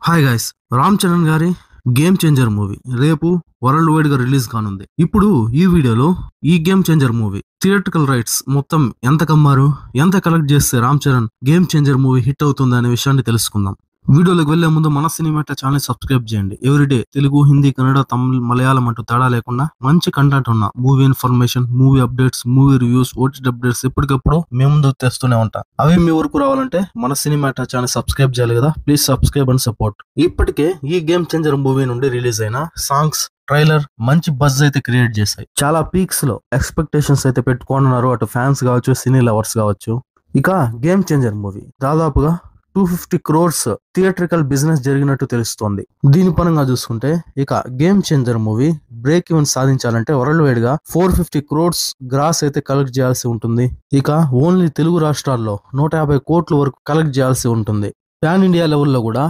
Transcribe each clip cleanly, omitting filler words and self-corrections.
Hi guys, Ram Charan గారి game changer movie రేపు world wide గా రిలీజ్ కానుంది. ఇప్పుడు ఈ వీడియోలో ఈ game changer movie theatrical rights మొత్తం ఎంత కమ్మారు, ఎంత కలెక్ట్ చేస్తే Ram Charan game changer movie hit అవుతుంది అనే విషయాన్ని తెలుసుకుందాం. వీడియోలోకి వెళ్లే ముందు మన సినిమాటా ఛానల్ సబ్స్క్రైబ్ చేయండి. ఎవ్రీడే తెలుగు, హిందీ, కన్నడ, తమిళ్, మలయాళం అంటూ తేడా లేకుండా మంచి కంటెంట్ ఉన్న movie information, movie updates, movie reviews, OTT updates ఎప్పటికప్పుడు మేము ముందుకు తెస్తూనే ఉంటాం. అవి మీ వరకు రావాలంటే మన సినిమాటా ఛానల్ సబ్స్క్రైబ్ చేయాలి కదా. Please subscribe and support. ఇప్పటికే ఈ గేమ్ చేంజర్ మూవీ నుండి రిలీజ్ అయిన సాంగ్స్, ట్రైలర్ మంచి బజ్ అయితే క్రియేట్ చేశాయి. చాలా పీక్స్ లో ఎక్స్పెక్టేషన్స్ అయితే పెట్టుకున్నారు, అటు ఫ్యాన్స్ కావచ్చు, సినీ లవర్స్ కావచ్చు. ఇక గేమ్ చేంజర్ మూవీ దాదాపుగా 250 crores థియేట్రికల్ బిజినెస్ జరిగినట్టు తెలుస్తోంది. దీని పరంగా చూసుకుంటే ఇక game changer movie break even సాధించాలంటే వరల్డ్ వైడ్ గా 450 crores గ్రాస్ అయితే కలెక్ట్ చేయాల్సి ఉంటుంది. ఇక ఓన్లీ తెలుగు రాష్ట్రాల్లో 150 కోట్ల వరకు కలెక్ట్ చేయాల్సి ఉంటుంది. పాన్ ఇండియా లెవెల్లో కూడా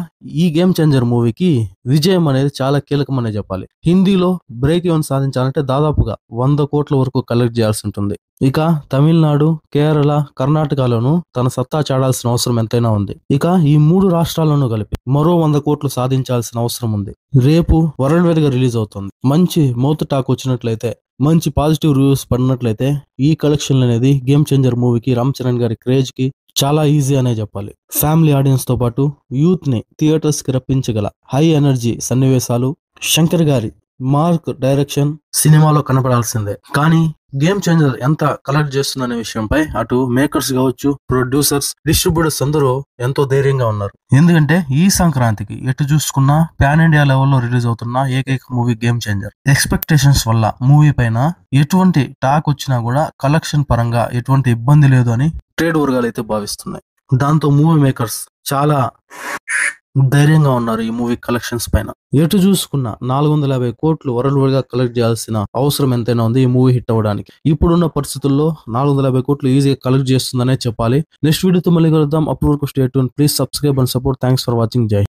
ఈ గేమ్ చేంజర్ మూవీకి విజయం అనేది చాలా కీలకమనే చెప్పాలి. హిందీలో బ్రేక్ ఈవెన్ సాధించాలంటే దాదాపుగా 100 కోట్ల వరకు కలెక్ట్ చేయాల్సి ఉంటుంది. ఇక తమిళనాడు, కేరళ, కర్ణాటకలోనూ తన సత్తా చాడాల్సిన అవసరం ఎంతైనా ఉంది. ఇక ఈ 3 రాష్ట్రాల్లోనూ కలిపి మరో 100 కోట్లు సాధించాల్సిన అవసరం ఉంది. రేపు వరల్డ్ వైడ్ గా రిలీజ్ అవుతుంది. మంచి మౌత్ టాక్ వచ్చినట్లయితే, మంచి పాజిటివ్ రివ్యూస్ పడినట్లయితే ఈ కలెక్షన్ అనేది గేమ్ చేంజర్ మూవీకి, రామ్ చరణ్ గారి క్రేజ్ కి చాలా ఈజీ అనే చెప్పాలి. ఫ్యామిలీ ఆడియన్స్ తో పాటు యూత్ ని థియేటర్స్ కి రప్పించగల హై ఎనర్జీ సన్నివేశాలు, శంకర్ గారి మార్క్ డైరెక్షన్ సినిమాలో కనపడాల్సిందే. కానీ గేమ్ చేంజర్ ఎంత కలెక్ట్ చేస్తుందనే విషయంపై అటు మేకర్స్ కావచ్చు, ప్రొడ్యూసర్స్, డిస్ట్రిబ్యూటర్స్ అందరూ ఎంతో ధైర్యంగా ఉన్నారు. ఎందుకంటే ఈ సంక్రాంతికి ఎటు చూసుకున్నా పాన్ ఇండియా లెవెల్లో రిలీజ్ అవుతున్న ఏకైక మూవీ గేమ్ చేంజర్. ఎక్స్పెక్టేషన్స్ వల్ల మూవీ పైన ఎటువంటి టాక్ వచ్చినా కూడా కలెక్షన్ పరంగా ఎటువంటి ఇబ్బంది లేదు అని ట్రేడ్ వర్గాలు అయితే భావిస్తున్నాయి. దాంతో మూవీ మేకర్స్ చాలా ధైర్యంగా ఉన్నారు ఈ మూవీ కలెక్షన్స్ పైన. ఎటు చూసుకున్నా 450 కోట్లు వరల్డ్ వైడ్ గా కలెక్ట్ చేయాల్సిన అవసరం ఎంతైనా ఉంది ఈ మూవీ హిట్ అవ్వడానికి. ఇప్పుడున్న పరిస్థితుల్లో 450 కోట్లు ఈజీగా కలెక్ట్ చేస్తుందనే చెప్పాలి. నెక్స్ట్ వీడియోతో మళ్ళీ కలుద్దాం. అప్పటి వరకు stay tune. Please subscribe and support. Thanks for watching. జై.